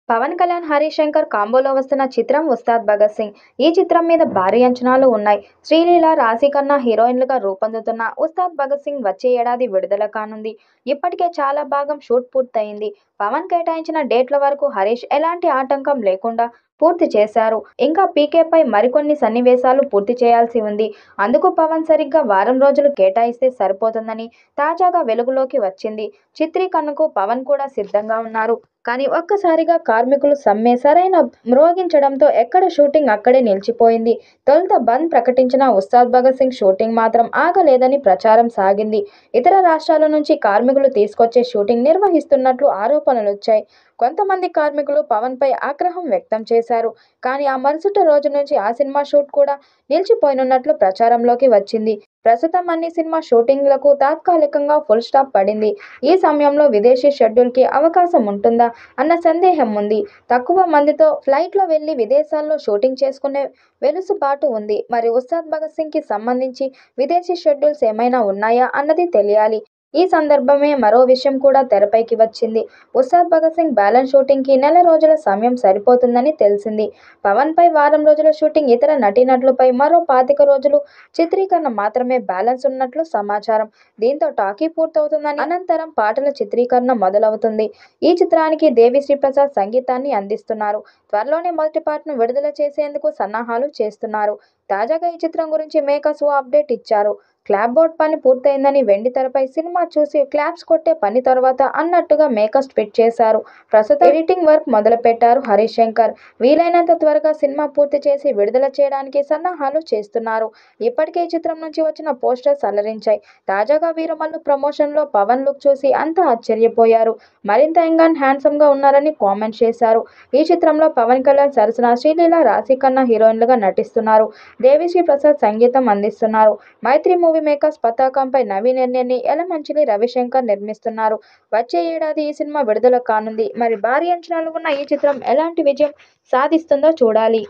పవన్ కళ్యాణ్, హరీష్ శంకర్ కాంబోలో వస్తున్న చిత్రం 'ఉస్తాద్ భగత్ సింగ్'. ఈ చిత్రం మీద భారీ అంచనాలు ఉన్నాయి. శ్రీలీల, రాశిఖన్నా హీరోయిన్లుగా రూపొందుతున్న 'ఉస్తాద్ భగత్ సింగ్' వచ్చే ఏడాది విడుదల కానుంది. ఇప్పటికే చాలా భాగం షూట్ పూర్తయింది. పవన్ కేటాయించిన డేట్ల వరకు హరీష్ ఎలాంటి ఆటంకం లేకుండా పూర్తి చేశారు. ఇంకా పీకేపై మరికొన్ని సన్నివేశాలు పూర్తి చేయాల్సి ఉంది. అందుకు పవన్ సరిగ్గా వారం రోజులు కేటాయిస్తే సరిపోతుందని తాజాగా వెలుగులోకి వచ్చింది. చిత్రీకరణకు పవన్ కూడా సిద్ధంగా ఉన్నారు. కానీ ఒక్కసారిగా కార్మికులు సమ్మె సరైన మ్రోగించడంతో ఎక్కడ షూటింగ్ అక్కడే నిలిచిపోయింది. తొలుత బంద్ ప్రకటించిన 'ఉస్తాద్ భగత్ సింగ్' షూటింగ్ మాత్రం ఆగలేదని ప్రచారం సాగింది. ఇతర రాష్ట్రాల నుంచి కార్మికులు తీసుకొచ్చే షూటింగ్ నిర్వహిస్తున్నట్లు ఆరోపణలొచ్చాయి. కొంతమంది కార్మికులు పవన్పై ఆగ్రహం వ్యక్తం చేశారు. కానీ ఆ మరుసటి రోజు నుంచి ఆ సినిమా షూట్ కూడా నిలిచిపోనున్నట్లు ప్రచారంలోకి వచ్చింది. ప్రస్తుతం అన్ని సినిమా షూటింగ్లకు తాత్కాలికంగా ఫుల్ స్టాప్ పడింది. ఈ సమయంలో విదేశీ షెడ్యూల్కి అవకాశం ఉంటుందా అన్న సందేహం ఉంది. తక్కువ మందితో ఫ్లైట్లో వెళ్లి విదేశాల్లో షూటింగ్ చేసుకునే వెసులుబాటు ఉంది. మరి 'ఉస్తాద్ భగత్ సింగ్'కి సంబంధించి విదేశీ షెడ్యూల్స్ ఏమైనా ఉన్నాయా అన్నది తెలియాలి. ఈ సందర్భమే మరో విషయం కూడా తెరపైకి వచ్చింది. 'ఉస్తాద్ భగత్ సింగ్' బ్యాలెన్స్ షూటింగ్కి నెల రోజుల సమయం సరిపోతుందని తెలిసింది. పవన్పై వారం రోజుల షూటింగ్, ఇతర నటీనటులపై మరో 25 రోజులు చిత్రీకరణ మాత్రమే బ్యాలెన్స్ ఉన్నట్లు సమాచారం. దీంతో టాకీ పూర్తవుతుందని, అనంతరం పాటల చిత్రీకరణ మొదలవుతుంది. ఈ చిత్రానికి దేవిశ్రీ ప్రసాద్ సంగీతాన్ని అందిస్తున్నారు. త్వరలోనే మొదటి పాటను విడుదల చేసేందుకు సన్నాహాలు చేస్తున్నారు. తాజాగా ఈ చిత్రం గురించి మేకర్స్ ఓ అప్డేట్ ఇచ్చారు. క్లాప్ బోర్డ్ పని పూర్తయిందని, వెండితెరపై సినిమా చూసి క్లాప్స్ కొట్టే పని తర్వాత అన్నట్టుగా మేకర్స్ ట్వీట్ చేశారు. ప్రస్తుతం ఎడిటింగ్ వర్క్ మొదలుపెట్టారు హరీష్ శంకర్. వీలైనంత త్వరగా సినిమా పూర్తి చేసి విడుదల చేయడానికి సన్నాహాలు చేస్తున్నారు. ఇప్పటికే ఈ చిత్రం నుంచి వచ్చిన పోస్టర్స్ అలరించాయి. తాజాగా వీరమల్లు ప్రమోషన్లో పవన్ లుక్ చూసి అంతా ఆశ్చర్యపోయారు. మరింత యంగ్ అండ్ హ్యాండ్సమ్గా ఉన్నారని కామెంట్ చేశారు. ఈ చిత్రంలో పవన్ కళ్యాణ్ సరసన శ్రీలీల, రాశిఖన్నా హీరోయిన్లుగా నటిస్తున్నారు. దేవిశ్రీ ప్రసాద్ సంగీతం అందిస్తున్నారు. మైత్రి మూవీ మేకర్స్ పతాకంపై నవీన్ ఎన్ఎన్ని, యలమంచిలి రవిశంకర్ నిర్మిస్తున్నారు. వచ్చే ఏడాది ఈ సినిమా విడుదల కానుంది. మరి భారీ అంచనాలు ఉన్న ఈ చిత్రం ఎలాంటి విజయం సాధిస్తుందో చూడాలి.